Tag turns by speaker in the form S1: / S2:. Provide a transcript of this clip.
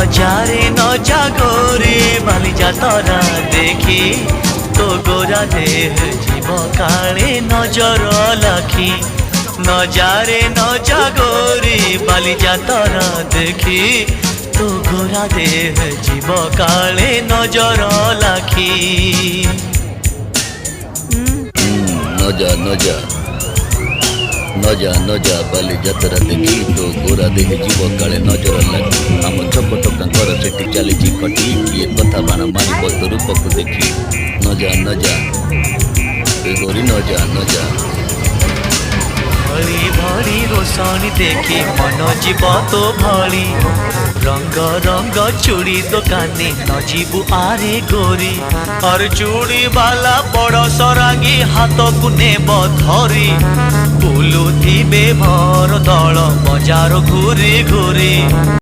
S1: নজারে নজা গোরে বালি যাতরা দেখি তো গোরা দেহ জীব কালে নজর লাখি নজারে নজা গোরে বালি যাতরা দেখি তো গোরা দেহ জীব কালে নজর লাখি
S2: নজা নজা নজা নজা বালি যাত্রা দেখি তো গোরা দেহে জীব কাଳେ নଜର ଲାଗି ଆମ ଛକ ଟୋକାଙ୍କର ସେଠି ଚାଲିଛି ଖଟି କିଏ କଥା ବାଣ ମାରିବ ତୋ ରୂପକୁ ଦେଖି ନଜା ନଜା ଏ ଗୋରି ନଜା ନଜା
S1: भरी भरी रोशनी देखी मन जीव तो भली रंग रंग चूड़ी दुकानी न जीवु आरे गोरी और चूड़ी वाला बड़ सरांगी हाथ को नेब धरी बुलुथिबे भर दल बजार घूरी घूरी।